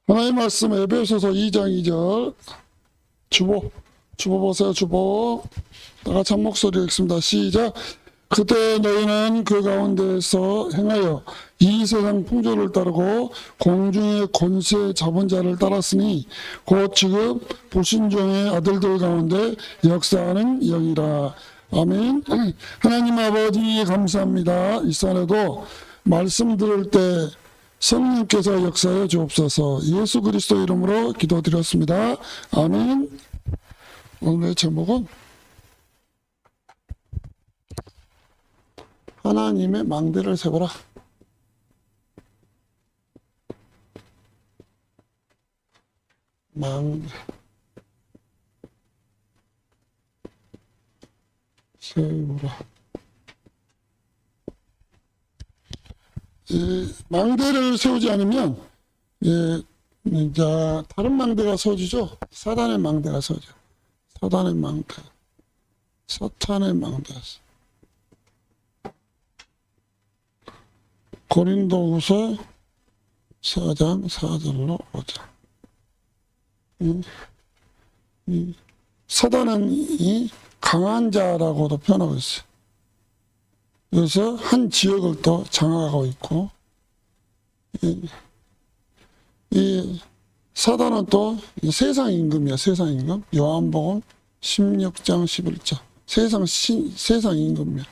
하나님 말씀 에베소서 2장 2절 주보 보세요. 주보 다 같이 한 목소리로 읽습니다. 시작. 그때 너희는 그 가운데서 행하여 이 세상 풍조를 따르고 공중의 권세 잡은 자를 따랐으니 곧 지금 불순종의 아들들 가운데 역사하는 영이라. 아멘. 하나님 아버지 감사합니다. 이 시간에도 말씀 들을 때 성령께서 역사해 주옵소서. 예수 그리스도 이름으로 기도드렸습니다. 아멘. 오늘의 제목은 하나님의 망대를 세워라. 망대 세우라. 망대를 세우지 않으면 이제 다른 망대가 세워지죠. 사단의 망대가 세워져. 사탄의 망대. 고린도후서 4장 4절로 5절. 사단은 이 강한 자라고도 표현하고 있어요. 그래서 한 지역을 또 장악하고 있고, 이 사단은 또 세상 임금이야. 세상 임금. 요한복음 16장 11절. 세상 임금이야.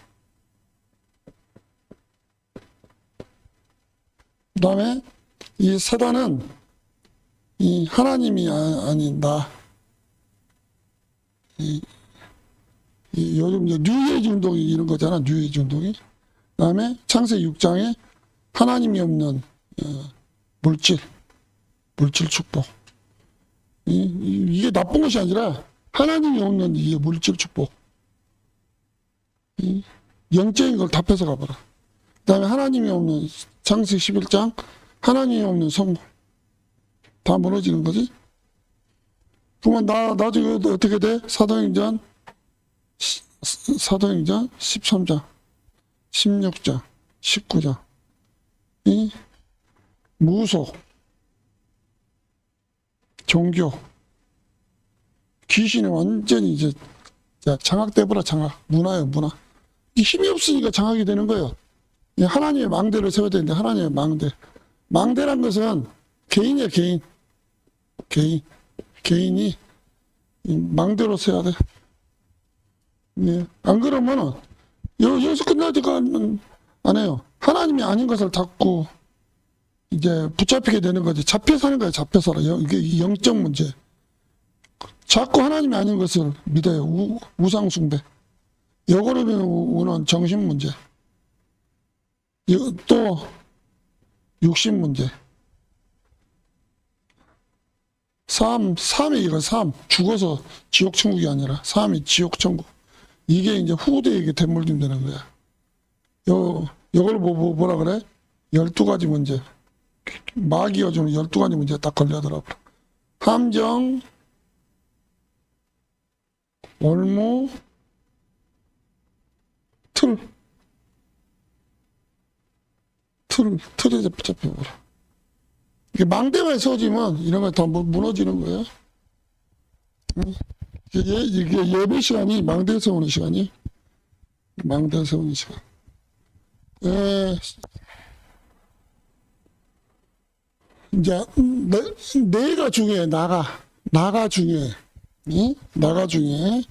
그 다음에 이 사단은 이 하나님이 아닌 나, 요즘 이제 뉴에이지 운동이 이런 거잖아. 뉴에이지 운동이. 그 다음에 창세기 6장에 하나님이 없는 물질 축복. 이게 나쁜 것이 아니라 하나님이 없는 이 물질 축복. 영적인 걸 다 뺏어가버려. 그 다음에 하나님이 없는 창세기 11장 하나님이 없는 선물. 다 무너지는 거지. 그러면 나중에 어떻게 돼? 사도행전 13장 16장 19장 무속 종교 귀신이 완전히 이제 장악돼버려. 장악. 문화예요. 문화. 힘이 없으니까 장악이 되는 거예요. 하나님의 망대를 세워야 되는데 하나님의 망대란 것은 개인이야. 개인이 망대로 세워야 돼. 안 그러면은 여기서 끝나지가 안 해요. 하나님이 아닌 것을 자꾸 이제 붙잡히게 되는 거지. 잡혀 사는 거야. 잡혀 살아. 이게 영적 문제. 자꾸 하나님이 아닌 것을 믿어요. 우상 숭배. 요거로 오는 정신 문제. 또 육신 문제. 삶이 이거 죽어서 지옥 천국이 아니라 삶이 지옥 천국. 이게 이제 후대에게 대물림 되는 거야. 요걸 뭐라 그래? 12가지 문제. 마귀가 주는 12가지 문제 딱 걸려더라고. 함정, 올무, 틀에 붙잡혀버려. 이게 망대만 세워지면 이런 거 다 무너지는 거예요. 이게 예배 시간이 망대 세우는 시간이. 망대 세우는 시간. 이제 내가 중요해. 나가 중요해. 나가 중요해.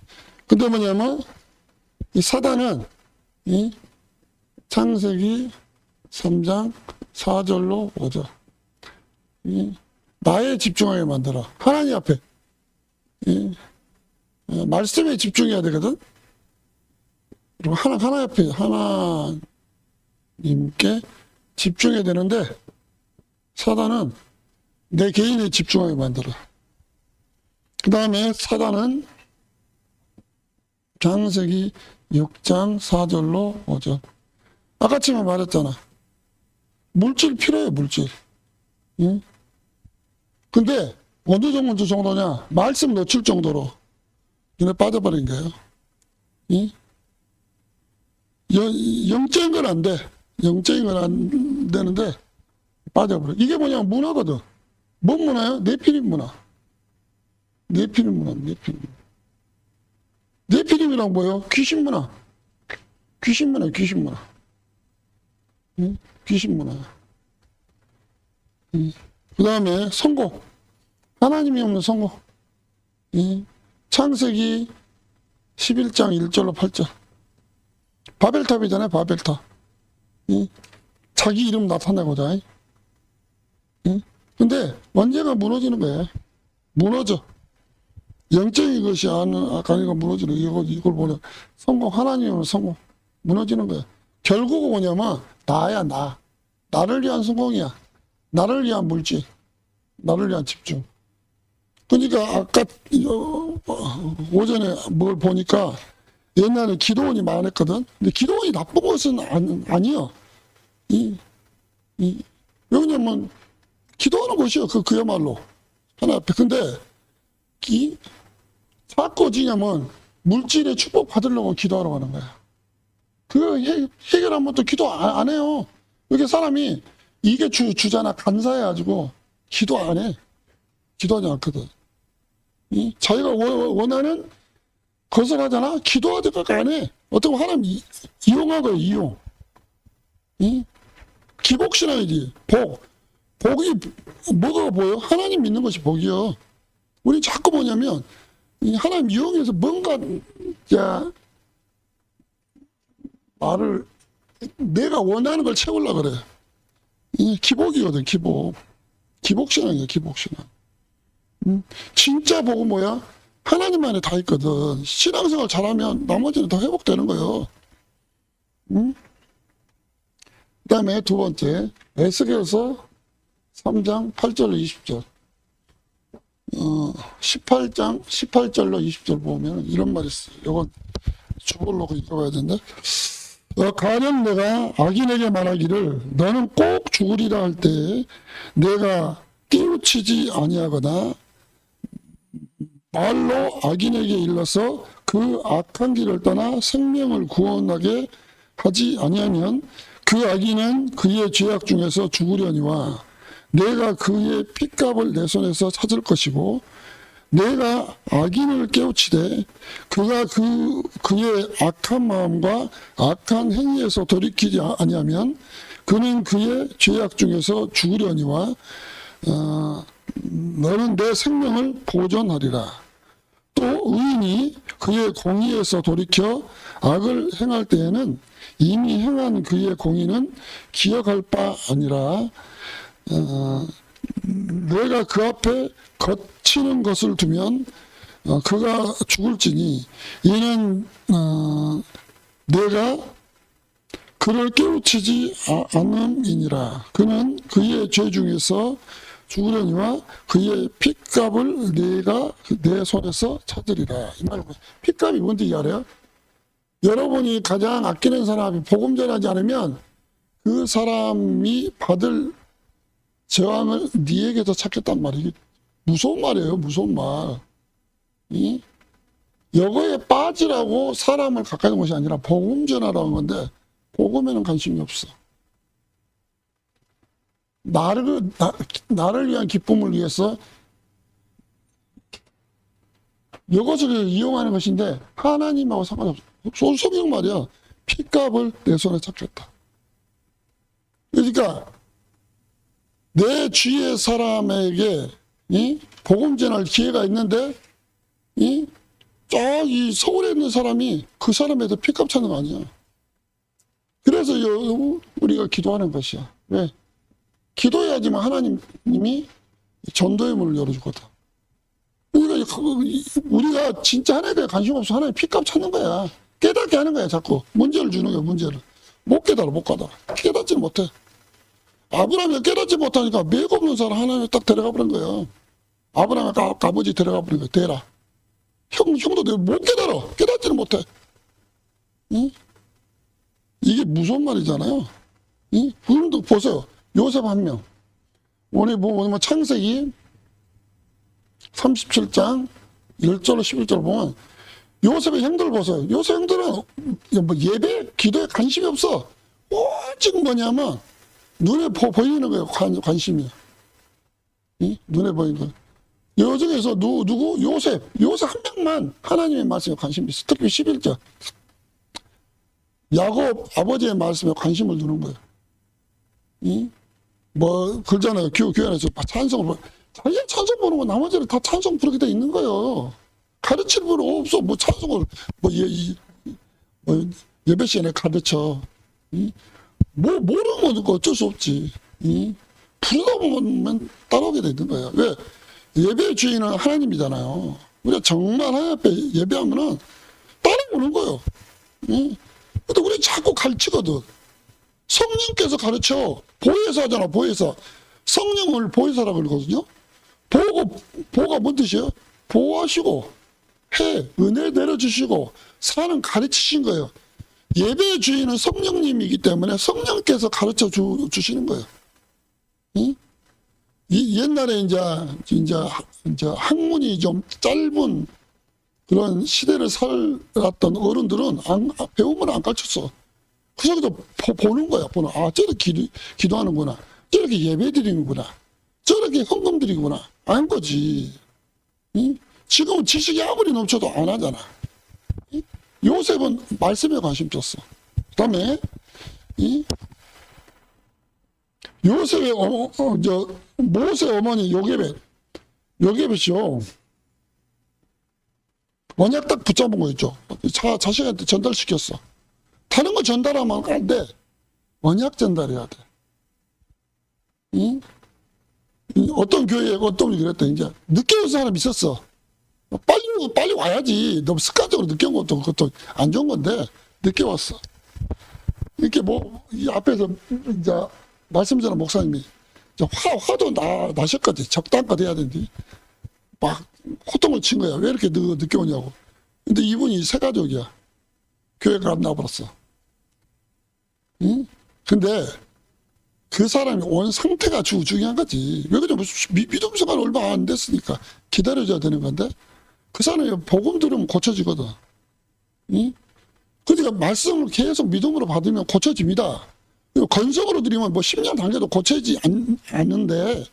근데 뭐냐면 이 사단은 창세기 3장 4절로 5절 나에 집중하게 만들어. 하나님 앞에 말씀에 집중해야 되거든. 그리고 하나 앞에 하나님께 집중해야 되는데 사단은 내 개인에 집중하게 만들어. 그 다음에 사단은 창세기 6장 4절로 5절. 아까처럼 말했잖아. 물질 필요해. 물질. 근데 어느 정도냐? 말씀 놓칠 정도로 눈에 빠져버린 거예요. 영적인 건 안 돼. 영적인 건 안 되는데 빠져버려. 이게 뭐냐면 문화거든. 뭔 문화요? 네피림 문화. 네피림 문화, 네피림. 네피림이랑 뭐예요? 귀신 문화. 귀신 문화, 귀신 문화. 응? 귀신 문화. 응. 그 다음에 성공. 하나님이 없는 성공. 응? 창세기 11장 1절로 8절. 바벨탑이잖아요, 바벨탑. 응? 자기 이름 나타내고자. 응? 근데 언제가 무너지는 거야. 무너져. 영적인 것이 아니가 무너지는 이걸 보려. 성공, 하나님은 성공. 무너지는 거야. 결국은 뭐냐면, 나야, 나. 나를 위한 성공이야. 나를 위한 물질. 나를 위한 집중. 그러니까 아까 오전에 뭘 보니까 옛날에 기도원이 많았거든. 근데 기도원이 나쁜 것은 아니요. 왜냐면 기도하는 곳이요. 그야말로. 하나 앞에. 근데 자꾸 지냐면 물질의 축복 받으려고 기도하러 가는 거야. 그거 해결하면 또 기도 안 해요. 이렇게 사람이 이게 주잖아. 간사해가지고 기도 안 해. 기도하지 않거든. 자기가 원하는 것을 하잖아. 기도하다가 안 해. 어떻게 보면 하나님 이용한 거예요. 이용. 기복신앙이지. 복이 뭐가 보여? 하나님 믿는 것이 복이요. 우리 자꾸 뭐냐면 하나님 이용해서 뭔가 말을 내가 원하는 걸 채우려고 그래. 이 기복이거든. 기복신앙이야. 기복신앙. 진짜 복은 뭐야? 하나님 안에 다 있거든. 신앙생활 잘하면 나머지는 다 회복되는 거예요. 그 다음에 두 번째, 에스겔서 3장 8절로 20절. 18장 18절로 20절 보면 이런 말이 있어요. 이건 죽으려고 읽어봐야 되는데. 가령 내가 악인에게 말하기를 너는 꼭 죽으리라 할 때 내가 깨우치지 아니하거나 말로 악인에게 일러서 그 악한 길을 떠나 생명을 구원하게 하지 아니하면 그 악인은 그의 죄악 중에서 죽으려니와 내가 그의 핏값을 내 손에서 찾을 것이고 내가 악인을 깨우치되 그가 그의 악한 마음과 악한 행위에서 돌이키지 아니하면 그는 그의 죄악 중에서 죽으려니와 너는 내 생명을 보존하리라. 또 의인이 그의 공의에서 돌이켜 악을 행할 때에는 이미 행한 그의 공의는 기억할 바 아니라 내가 그 앞에 거치는 것을 두면 그가 죽을지니 이는 내가 그를 깨우치지 않음이니라. 그는 그의 죄 중에서 죽으려니와 그의 핏값을 내가 내 손에서 찾으리라. 이 말은 핏값이 뭔지 알아요? 여러분이 가장 아끼는 사람이 복음 전하지 않으면 그 사람이 받을 저항을 네에게서 찾겠단 말이에요. 무서운 말이에요. 무서운 말. 여거에 빠지라고 사람을 가까이 온 것이 아니라 복음 전하라는 건데 복음에는 관심이 없어. 나를 위한 기쁨을 위해서 이것을 이용하는 것인데 하나님하고 상관없어. 성경 말이야. 핏값을 내 손에 찾겠다. 그러니까 내 주위의 사람에게 복음 전할 기회가 있는데 저기 서울에 있는 사람이 그 사람에도 핏값 찾는 거 아니야. 그래서 우리가 기도하는 것이야. 왜? 기도해야지만 하나님이 전도의 문을 열어주거든. 그러니까 우리가 진짜 하나님에 대해 관심 없어. 하나님 핏값 찾는 거야. 깨닫게 하는 거야. 자꾸 문제를 주는 거야. 문제를 못 깨달아. 깨닫지 못해. 아브라함이 깨닫지 못하니까 매력 없는 사람 하나님이 딱 데려가 버린 거예요. 아브라함의 아버지 데려가 버린 거예요. 대라. 형도 못 깨달아. 깨닫지는 못해. 이게 무서운 말이잖아요. 그런데 보세요. 요셉 한 명. 오늘 보면 창세기 37장 1절로 11절 보면 요셉의 형들 보세요. 요셉 형들은 뭐 예배, 기도에 관심이 없어. 오직 뭐냐면 눈에 보이는 거예요. 관심이. 눈에 보이는 거. 요 중에서 누구? 요셉 한 명만 하나님의 말씀에 관심이 있어. 특히 11절. 야곱 아버지의 말씀에 관심을 두는 거예요. 뭐, 그러잖아요. 교회 안에서 찬송을, 자기가 찬송 부르는 거 나머지는 다 찬송 부르게 돼 있는 거예요. 가르칠 분은 없어. 뭐 찬송을, 예배 시간에 가르쳐. 모르는 건 어쩔 수 없지. 부르다 보면 따라오게 되는 거예요. 왜? 예배의 주인은 하나님이잖아요. 우리가 정말 하나님 앞에 예배하면은 따라오는 거예요. 근데 우리 자꾸 가르치거든. 성령께서 가르쳐. 보혜사 하잖아, 보혜사. 성령을 보혜사라고 그러거든요. 보가 뭔 뜻이에요? 보호하시고, 은혜 내려주시고, 사는 가르치신 거예요. 예배의 주인은 성령님이기 때문에 성령께서 가르쳐 주시는 거예요. 옛날에 이제 학문이 좀 짧은 그런 시대를 살았던 어른들은 배움을 안 가르쳤어. 그래서 보는 거야. 저렇게 기도하는구나. 저렇게 예배 드리는구나. 저렇게 헌금 드리구나. 안 거지. 지금은 지식이 아무리 넘쳐도 안 하잖아. 요셉은 말씀에 관심 줬어. 그 다음에 요셉의 모세 어머니 요게벳이요. 언약 딱 붙잡은 거 있죠. 자식한테 전달시켰어. 다른 거 전달하면 안 돼. 언약 전달해야 돼. 어떤 교회에 어떤 분이 그랬다. 이제 늦게 온 사람이 있었어. 빨리 와야지. 너무 습관적으로 늦게 온 것도 그것도 안 좋은 건데 늦게 왔어. 이렇게 이 앞에서 이제 말씀 전한 목사님이 화도 나셨거든. 적당껏 해야 되는데 막 호통을 친 거야. 왜 이렇게 늦게 오냐고. 근데 이분이 새가족이야. 교회가 안 나와버렸어. 근데 그 사람이 온 상태가 중요한 거지. 왜 그러냐. 믿음 생활 얼마 안 됐으니까 기다려줘야 되는 건데 그 사람이 복음 들으면 고쳐지거든. 그러니까 말씀을 계속 믿음으로 받으면 고쳐집니다. 건성으로 드리면 10년 단계도 고쳐지지 않는데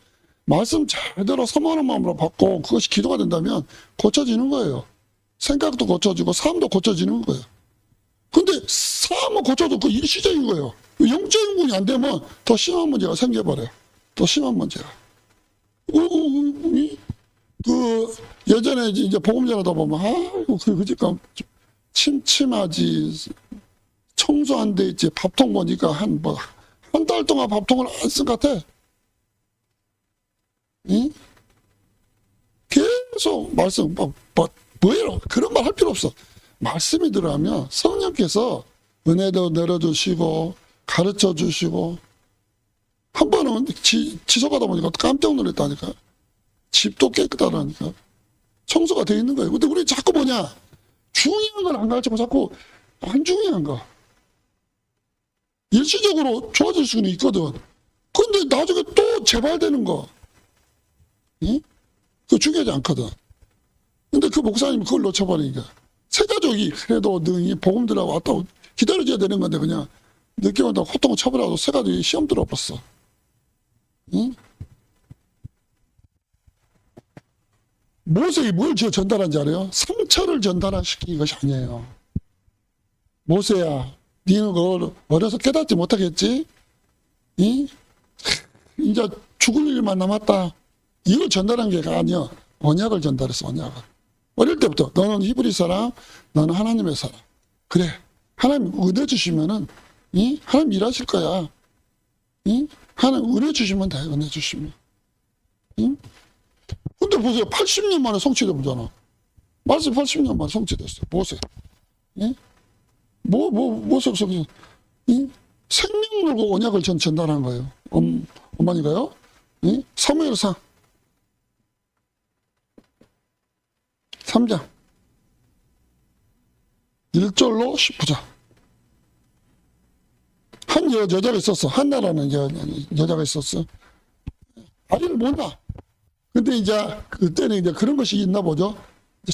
말씀 제대로 사모하는 마음으로 받고 그것이 기도가 된다면 고쳐지는 거예요. 생각도 고쳐지고 삶도 고쳐지는 거예요. 근데 삶은 고쳐도 그 일시적인 거예요. 영적인 분이 안 되면 더 심한 문제가 생겨버려요. 더 심한 문제가. 예전에 이제 복음 전하다 보면 아이고 그러니까 침침하지. 청소 안 돼 있지. 밥통 보니까 한 달 동안 밥통을 안 쓴 것 같아. 계속 말씀, 뭐예요? 그런 말 할 필요 없어. 말씀이 들어가면 성령께서 은혜도 내려주시고, 가르쳐 주시고, 한 번은 지속하다 보니까 깜짝 놀랐다니까. 집도 깨끗하다니까. 청소가 돼 있는 거예요. 근데 우리 자꾸 중요한 건 안 가르치고 자꾸 안 중요한 거. 일시적으로 좋아질 수는 있거든. 근데 나중에 또 재발되는 거. 그거 중요하지 않거든. 근데 그 목사님이 그걸 놓쳐버리니까. 새가족이 그래도 능히 복음 들어가고 왔다고 기다려줘야 되는 건데 그냥 늦게 온다고 호통을 쳐버려도 새가족이 시험 들어버렸어. 모세가 뭘 전달한지 알아요? 상처를 전달시킨 것이 아니에요. 모세야, 니는 그걸 어려서 깨닫지 못하겠지? 이제 죽을 일만 남았다. 이걸 전달한 게 아니야. 언약을 전달했어, 언약을. 어릴 때부터 너는 히브리 사람, 너는 하나님의 사람. 그래, 하나님 은혜 주시면은 하나님 일하실 거야. 하나님 은혜 주시면 돼, 은혜 주시면. 근데 보세요, 80년 만에 성취돼 보잖아. 말씀 80년 만에 성취됐어. 모세. 모세 성취. 생명 걸고 언약을 전달한 거예요. 어머니가요. 사무엘상 3장 1절로 19절. 한 여자가 있었어. 한나라는 여자가 있었어. 아이를 못 낳아. 근데 이제 그때는 이제 그런 것이 있나 보죠.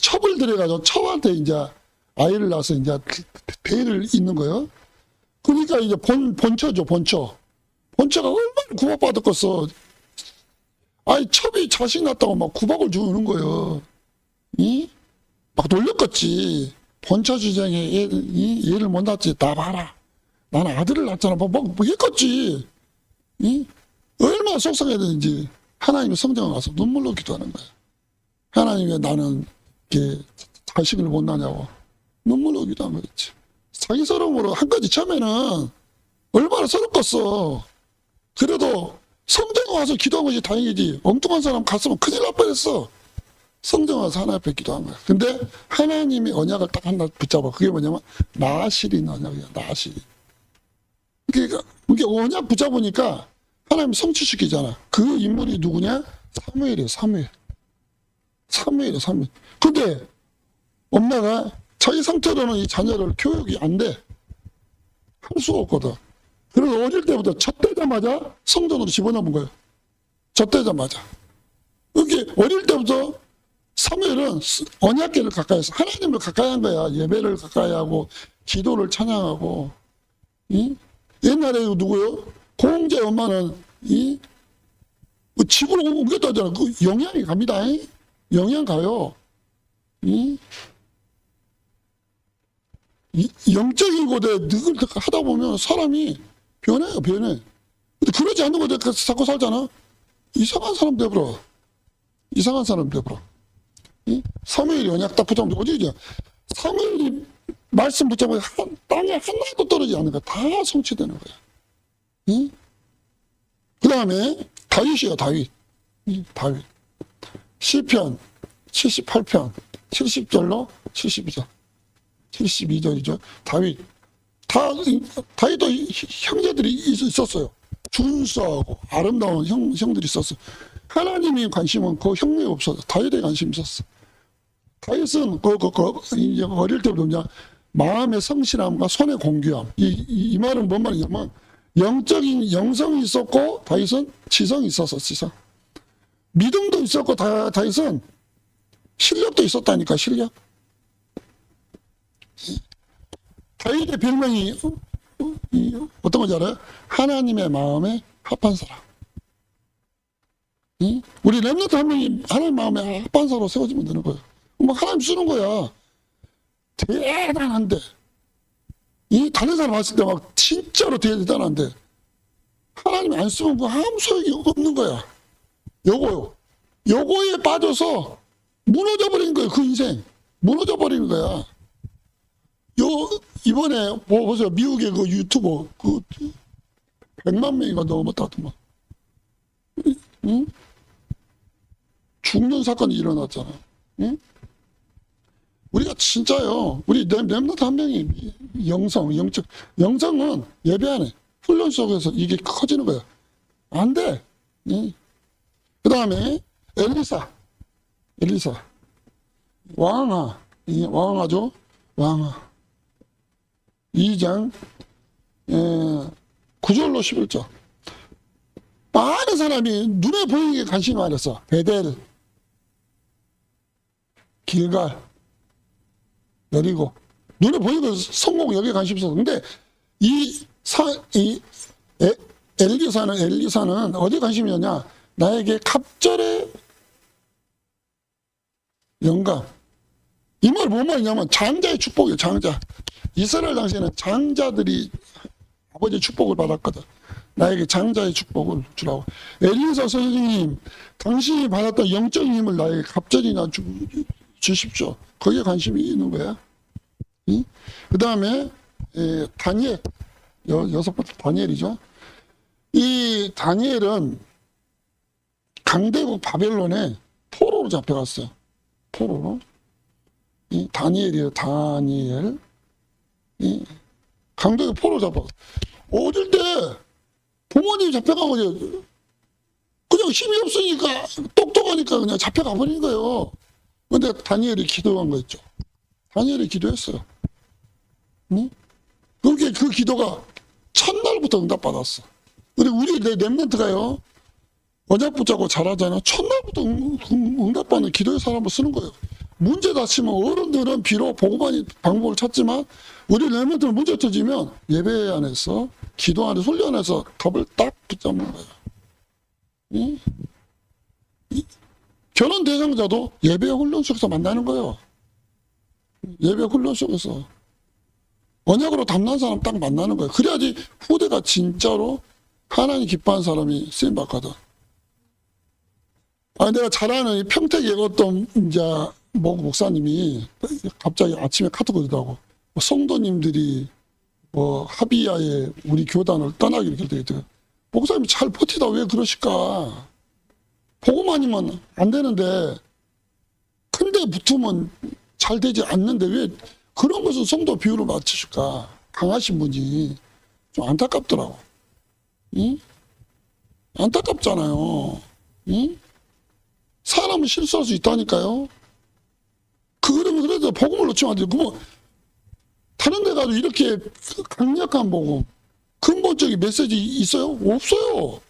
첩을 들여가지고 첩한테 이제 아이를 낳아서 이제 배를 잇는 거예요. 그러니까 이제 본처죠, 본처. 본처가 얼마나 구박받았겠어. 아니, 첩이 사람이 자식 낳았다고 막 구박을 주는 거예요. 이? 막 놀렸겠지. 본처주쟁에 얘를 못 낳았지. 나 봐라. 나는 아들을 낳았잖아. 뭐 했겠지. 이? 얼마나 속상해야 되는지 하나님의 성경에 가서 눈물로 기도하는 거야. 하나님 왜 나는 이렇게 자식을 못 낳냐고 눈물로 기도한 거겠지. 자기 서러움으로 한 가지 처음에는 얼마나 서럽겠어. 그래도 성경 와서 기도한 것이 다행이지. 엉뚱한 사람 갔으면 큰일 날 뻔했어. 성경 와서 하나님 앞에 기도한 거야. 근데 하나님이 언약을 딱 하나 붙잡아. 그게 뭐냐면 나아실인 언약이야. 나아실인. 그러니까 이게 언약 붙잡으니까 하나님 성취시키잖아. 그 인물이 누구냐? 사무엘이에요. 사무엘. 근데 엄마가 자기 상태로는 이 자녀를 교육이 안 돼. 할 수가 없거든. 그래서 어릴 때부터 젖되자마자 성전으로 집어넣은 거예요. 젖되자마자. 이렇게 어릴 때부터 사무엘은 언약궤를 가까이 해서 하나님을 가까이 한 거야. 예배를 가까이 하고 기도를 찬양하고. 이? 옛날에 누구요? 공제 엄마는 집으로 옮겼다 하잖아. 그 영향이 갑니다. 영향 가요. 영적인 곳에 늘 하다 보면 사람이 변해요. 변해. 근데 그러지 않는 곳에 자꾸 살잖아. 이상한 사람 되버려. 사무엘이 언약 딱 붙잡으면 어디냐? 사무엘이 말씀 붙잡으면 땅에 하나도 떨어지지 않는 거야. 다 성취되는 거야. 그 다음에 다윗이야. 다윗. 시편 78편 70절로 72절 72절이죠. 다윗도 형제들이 있었어요. 준수하고 아름다운 형들이 있었어요. 하나님이 관심은 그 형님이 없어서 다윗에 관심이 있었어. 다윗은 이제 어릴 때부터 그냥 마음의 성실함과 손의 공규함. 이 말은 뭔 말이냐면 영적인 영성이 있었고 다윗은 지성이 있었어. 지성. 믿음도 있었고 다윗은 실력도 있었다니까. 실력. 다윗의 별명이 어떤 건지 알아요? 하나님의 마음에 합한 사람. 우리 렘넌트 한 명이 하나님 마음에 합한 사람으로 세워지면 되는 거예요. 하나님 쓰는 거야. 대단한데. 다른 사람 봤을 때 막 진짜로 대단한데 하나님이 안 쓰면 아무 소용이 없는 거야. 요거에 빠져서 무너져 버린 거예요. 그 인생 무너져 버리는 거야. 이번에 보세요. 미국의 그 유튜버 100만 명이가 넘었다더만. 죽는 사건이 일어났잖아. 우리가 진짜요. 우리 렘넌트 한 명이 영성은 예배 안에 훈련 속에서 이게 커지는 거야. 안 돼. 그 다음에 엘리사 왕하죠. 왕하 2장 9절로 11절. 많은 사람이 눈에 보이는 게 관심이 많았어. 베델, 길갈, 여리고. 눈에 보이는 건 성공 여기에 관심이 있었어. 근데 엘리사는 어디에 관심이 있냐? 나에게 갑절의 영감. 이 말 뭔 말이냐면 장자의 축복이에요. 장자. 이스라엘 당시에는 장자들이 아버지의 축복을 받았거든. 나에게 장자의 축복을 주라고. 엘리사 선생님, 당신이 받았던 영적인 힘을 나에게 갑절이나 주십시오. 거기에 관심이 있는 거야. 그 다음에 다니엘, 여섯 번째 다니엘이죠. 이 다니엘은 강대국 바벨론에 포로로 잡혀갔어요. 포로로. 다니엘이에요. 다니엘. 강대국 포로 잡아. 어릴 때 부모님이 잡혀가고 그냥 힘이 없으니까 똑똑하니까 그냥 잡혀가 버린 거예요. 근데 다니엘이 기도한 거 있죠. 다니엘이 기도했어요. 그렇게 그 기도가 첫날부터 응답받았어. 우리 렘넌트가요. 언약 붙잡고 잘하잖아. 첫날부터 응답받는 기도의 사람을 쓰는 거예요. 문제 닥치면 어른들은 비록 보고만 방법을 찾지만 우리 렘넌트는 문제 터지면 예배 안에서 기도 안에서 훈련해서 답을 딱 붙잡는 거예요. 결혼 대상자도 예배 훈련 속에서 만나는 거예요. 예배 훈련 속에서. 언약으로 담난 사람 딱 만나는 거예요. 그래야지 후대가 진짜로 하나님 기뻐하는 사람이 쓰임받거든. 내가 잘 아는 평택에 어떤 이제 목사님이 갑자기 아침에 카톡 오더라고. 성도님들이 합의하에 우리 교단을 떠나기로 결정했대요. 목사님이 잘 버티다 왜 그러실까? 보고만이면 안 되는데 큰데 붙으면 잘 되지 않는데 왜 그런 것은 성도 비율을 맞추실까? 강하신 분이 좀 안타깝더라고. 응? 안타깝잖아요. 응? 사람은 실수할 수 있다니까요. 그러면 그래도 복음을 놓치면 안 돼요. 그러면 다른 데 가도 이렇게 강력한 복음, 근본적인 메시지 있어요? 없어요.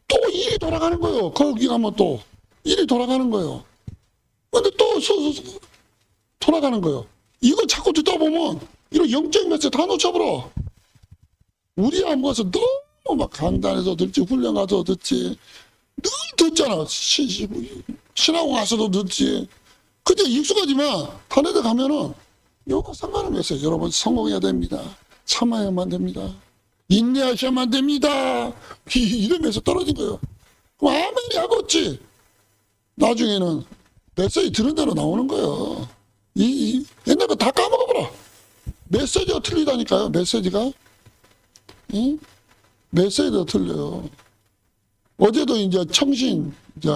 또 일이 돌아가는 거예요. 거기 가면 또 일이 돌아가는 거예요. 근데 또 돌아가는 거예요. 이거 자꾸 듣다 보면 이런 영적 메시지 다 놓쳐버려. 우리 안 모아서 너무 막 강단에서 듣지, 훈련 가서 듣지, 늘 듣잖아. 신하고 가서도 듣지. 근데 익숙하지만 다른 데 가면은 이거 상관은 없어요. 여러분 성공해야 됩니다. 참아야만 됩니다. 인내하셔야만 됩니다. 이러면서 떨어진 거예요. 그럼 아무리 하겠지. 나중에는 메시지 들은 대로 나오는 거예요. 옛날 거 다 까먹어버려. 메시지가 틀리다니까요. 메시지가. 응? 메시지가 틀려요. 어제도 이제 청신, 이제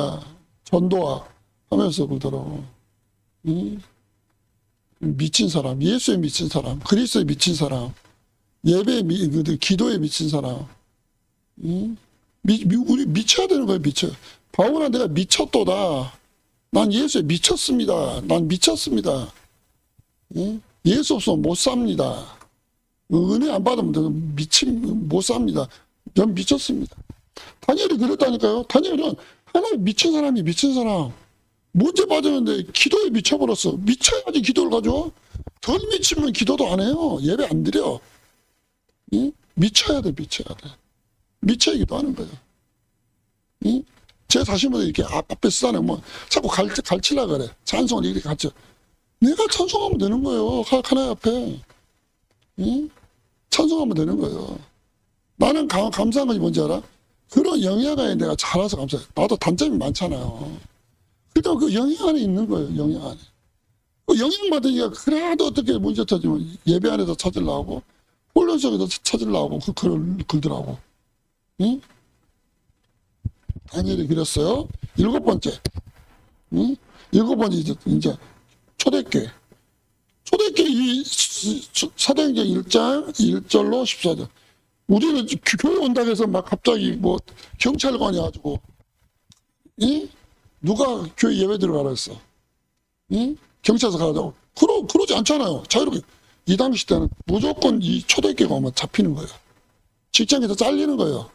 전도와 하면서 그러더라고. 응? 미친 사람, 예수에 미친 사람, 그리스도에 미친 사람, 예배에 기도에 미친 사람. 응? 우리 미쳐야 되는 거예요, 미쳐. 바울아, 내가 미쳤도다. 난 예수에 미쳤습니다. 난 미쳤습니다. 응? 예수 없으면 못 삽니다. 은혜 안 받으면 못 삽니다. 전 미쳤습니다. 다니엘이 그랬다니까요. 다니엘은 하나님 미친 사람이 미친 사람. 문제 받았는데 기도에 미쳐버렸어. 미쳐야지 기도를 가져. 덜 미치면 기도도 안 해요. 예배 안 드려. 응? 미쳐야 돼, 미쳐야 돼. 미쳐야 기도하는 거예요. 응? 제 자신보다 이렇게 앞에 쓰다는 뭐 자꾸 갈치려고 그래. 찬송을 이렇게 가르쳐. 내가 찬송하면 되는 거예요. 하나님 앞에. 응? 찬송하면 되는 거예요. 나는 감사한 것이 뭔지 알아? 그런 영역 안에 내가 자라서 감사해. 나도 단점이 많잖아요. 그러니까 그 영역 안에 있는 거예요. 영역 안에. 그 영역 받으니까 그래도 어떻게 문제 터지면 예배 안에서 찾으려고 혼련 속에서 찾으려고 그 글을 글더라고. 응? 다니엘이 그랬어요. 7번째. 응? 7번째 이제 초대교회. 초대교회 사도행전 1장 1절로 14절. 우리는 교회 온다고 해서 막 갑자기 뭐 경찰관이 와가지고, 응? 누가 교회 예배 들어가라 했어? 응? 경찰서 가자고. 그러지 않잖아요. 자유롭게. 이 당시 때는 무조건 이 초대교회가 오면 잡히는 거예요. 직장에서 잘리는 거예요.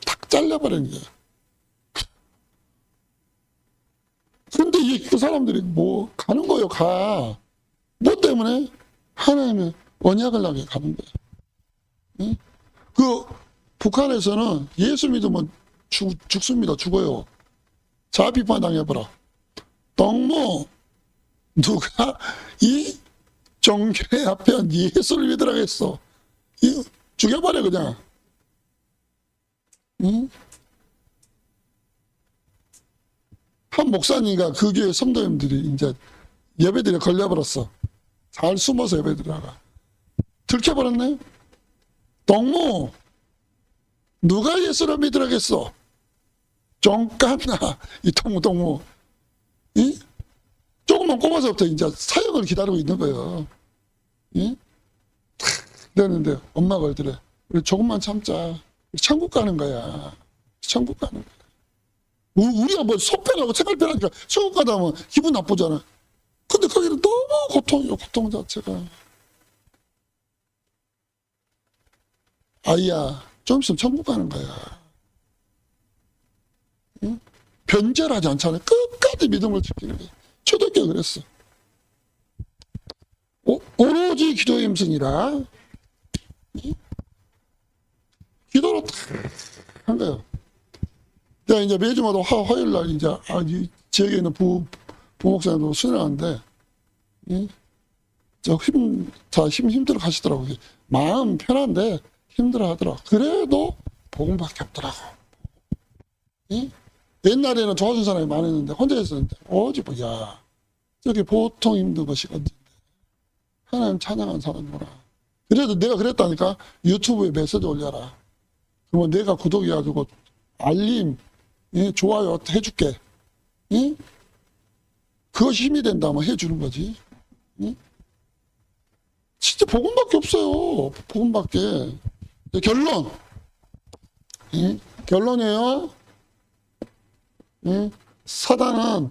탁 잘려버리는 거예요. 근데 그 사람들이 뭐 가는 거예요, 가. 뭐 때문에? 하나님의 언약을 나게 가는 거예요. 응? 그 북한에서는 예수 믿으면 죽습니다. 죽어요. 자비판 당해봐라. 너무 누가 이 종교의 앞에 예수를 믿으라겠어. 죽여버려 그냥. 응? 한 목사님과 그 교회 성도님들이 이제 예배드려 걸려버렸어. 잘 숨어서 예배드려가. 들켜버렸네. 동무 누가 예수를 믿으라겠어. 종깐나 이 동무 응? 조금만 꼽아서부터 이제 사역을 기다리고 있는 거예요. 응? 그랬는데 엄마가 그러더래. 우리 조금만 참자. 천국 가는 거야. 천국 가는 거야. 우리가 뭐 속편하고 생활편하니까 천국 가다 하면 기분 나쁘잖아. 근데 거기는 너무 고통이요. 고통 자체가. 아이야 좀 있으면 천국 가는 거야. 응? 변절하지 않잖아요. 끝까지 믿음을 지키는 거야. 초대교회 그랬어. 오로지 기도의 힘승이라. 응? 기도로 탁 한 거예요. 내가 이제 매주마다 화요일 날 이제 이 지역에 있는 부목사님도 수련하는데, 힘들어 가시더라고요. 마음 편한데 힘들어 하더라. 그래도 복음밖에 없더라고. 옛날에는 도와준 사람이 많았는데 혼자 있었는데 어지 뭐야 저게 보통 힘든 것이 언젠데 하나님 찬양한 사람이구나. 그래도 내가 그랬다니까. 유튜브에 메시지 올려라. 그러면 내가 구독해가지고 알림 좋아요 해줄게. 그것이 힘이 된다면 해주는 거지. 진짜 복음밖에 없어요. 복음밖에. 결론. 결론이에요. 사단은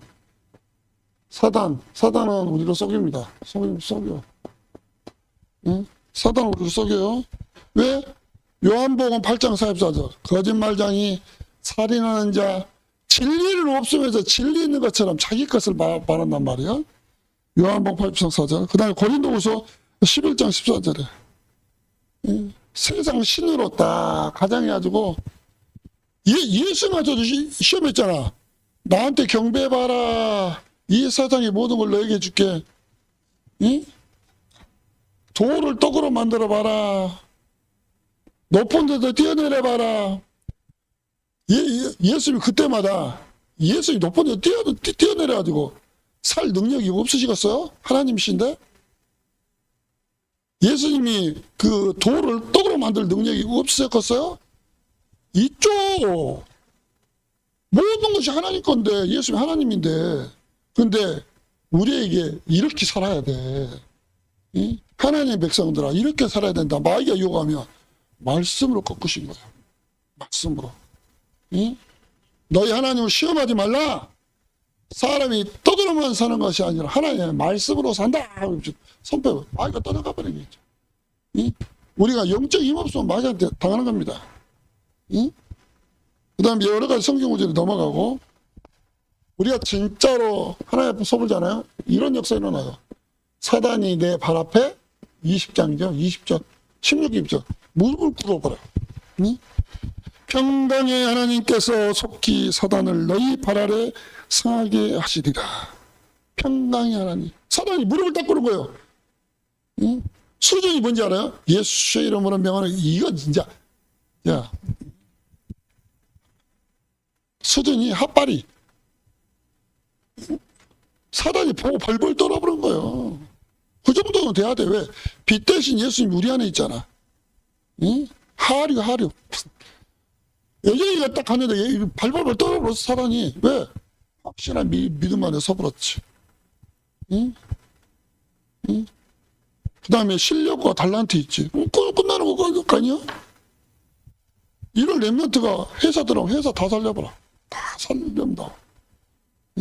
우리를 속입니다. 속여. 사단은 우리를 속여요. 왜? 요한복음 8장 44절. 거짓말장이 살인하는 자, 진리는 없으면서 진리 있는 것처럼 자기 것을 말한단 말이야. 요한복음 8장 4절. 그 다음에 고린도후서 11장 14절에 세상 신으로 딱 가장해가지고 예수마저도 시험했잖아. 나한테 경배해봐라. 이 세상의 모든 걸 너에게 줄게. 돌을 떡으로 만들어봐라. 높은 데서 뛰어내려봐라. 예수님이 그때마다 예수님이 높은 데 뛰어내려가지고 살 능력이 없으시겠어요? 하나님이신데? 예수님이 그 돌을 떡으로 만들 능력이 없으셨겠어요? 있죠. 모든 것이 하나님 건데, 예수님이 하나님인데, 근데 우리에게 이렇게 살아야 돼. 하나님의 백성들아, 이렇게 살아야 된다. 마귀가 요구하면 말씀으로 꺾으신 거예요. 말씀으로. 너희 하나님을 시험하지 말라. 사람이 떠들어만 사는 것이 아니라 하나님의 말씀으로 산다. 선포. 마귀가 떠나가 버리겠죠. 우리가 영적 힘 없으면 마귀한테 당하는 겁니다. 그 다음에 여러 가지 성경 구절이 넘어가고, 우리가 진짜로 하나님 앞에 서보잖아요. 이런 역사 일어나요. 사단이 내 발 앞에 20장이죠. 20절, 16입죠. 무릎을 꿇어버려요. 평강의 하나님께서 속히 사단을 너희 발 아래 상하게 하시리라. 평강의 하나님. 사단이 무릎을 딱 꿇은 거예요. 수준이 뭔지 알아요? 예수의 이름으로 명하는, 이건 진짜, 야, 수준이 핫바리. 사단이 보고 벌벌 떨어버린 거예요. 그 정도는 돼야 돼. 왜? 빛 대신 예수님이 우리 안에 있잖아. 하류. 여전히가 딱 갔는데 발벌벌 떨어버렸어, 사단이. 왜? 확실한 믿음 안에 서버렸지. 그 다음에 실력과 달란트 있지. 끝나는 거 아니야? 이런 랩런트가 회사 들어오면 회사 다 살려봐라. 다 살려본다.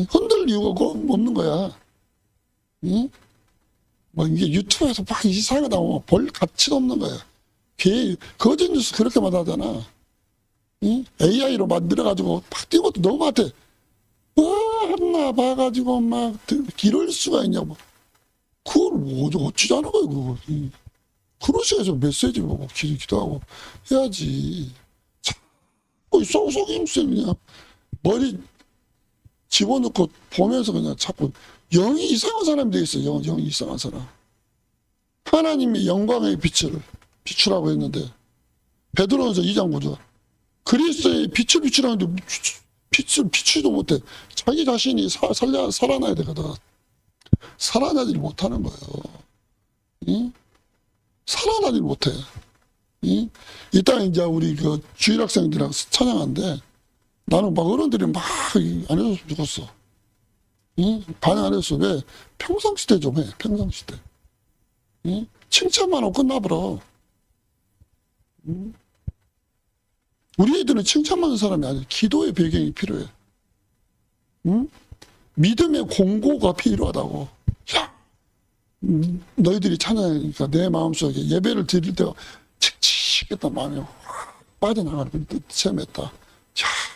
흔들 이유가 없는 거야. 뭐 이게 유튜브에서 막 이상하게 나오면 볼 가치도 없는 거야. 거짓 뉴스 그렇게 만하잖아. AI로 만들어가지고 막 띄운 것도 너무 많대. 하나 봐가지고 막 이럴 수가 있냐고. 그걸 어찌자는 거야, 그거. 그런 식으로 메시지 보고 기도하고 해야지. 자꾸 속임수 그냥 머리 집어넣고 보면서 그냥 자꾸 영이 이상한 사람이 돼 있어. 영이 이상한 사람. 하나님의 영광의 빛을 비추라고 했는데, 베드로전서 2장 9절. 그리스도의 빛을 비추라는데 빛을 비추지도 못해. 자기 자신이 살아나야 되거든. 살아나질 못하는 거예요. 살아나질 못해. 이따 이제 우리 그 주일학생들이랑 찬양하는데, 나는 막 어른들이 막 안 해줬으면 좋겠어. 반응 안 했어. 왜? 평상시대 좀 해. 평상시대. 칭찬만 하고 끝나버려. 우리 애들은 칭찬만 하는 사람이 아니야. 기도의 배경이 필요해. 믿음의 공고가 필요하다고. 야, 너희들이 찬양하니까 내 마음속에 예배를 드릴 때가 칙칙했단 마음이 빠져나가는 체험했다. 야,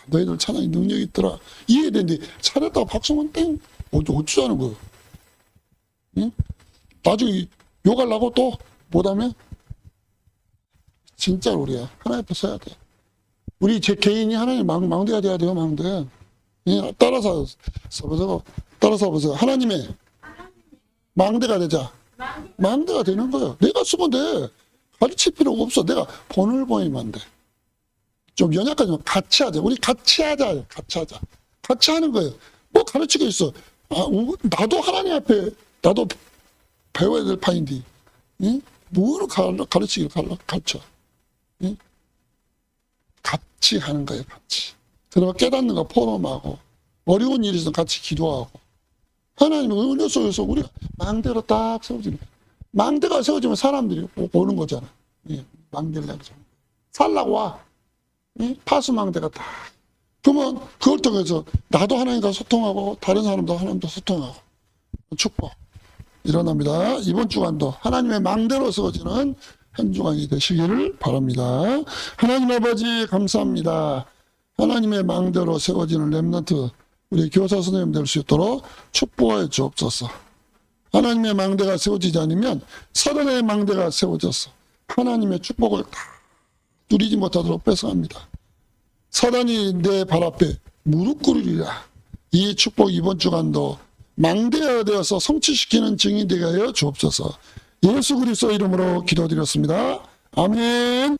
너희들 찬양이 능력이 있더라. 이해되는데 차렸다가 박수만 땡. 어쩌자는 거야. 나중에 욕하려고 또 못하면 진짜 우리야. 하나님 앞에 서야 돼. 우리 제 개인이 하나님 망대가 돼야 돼요, 망대. 예, 따라서 써보세요. 따라서 보세요. 하나님의 망대가 되자. 망대가 되는 거예요. 내가 쓰면 돼. 가르칠 필요가 없어. 내가 본을 보이면 돼. 좀 연약하지만 같이 하자. 우리 같이 하자. 같이 하자. 같이 하는 거예요. 뭐 가르치고 있어. 나도 하나님 앞에 나도 배워야 될 파인데, 응? 뭘 가르치기를 가르쳐? 응? 같이 하는 거예요, 같이. 그러면 깨닫는 거 포럼하고, 어려운 일이 있으면 같이 기도하고. 하나님의 은혜 속에서 우리가 망대로 딱 세워지는 거예요. 망대가 세워지면 사람들이 오는 거잖아. 예, 망대를 내서 살라고 와. 예? 파수망대가 딱. 그러면 그걸 통해서 나도 하나님과 소통하고 다른 사람도 하나님과 소통하고 축복 일어납니다. 이번 주간도 하나님의 망대로 세워지는 한 주간이 되시기를 바랍니다. 하나님 아버지 감사합니다. 하나님의 망대로 세워지는 렘넌트 우리 교사 선생님 될 수 있도록 축복하여 주옵소서. 하나님의 망대가 세워지지 않으면 사단의 망대가 세워져서 하나님의 축복을 다 누리지 못하도록 뺏어갑니다. 사단이 내 발 앞에 무릎 꿇으리라. 이 축복 이번 주간도 망대가 되어서 성취시키는 증인 되게 하여 주옵소서. 예수 그리스도 이름으로 기도드렸습니다. 아멘.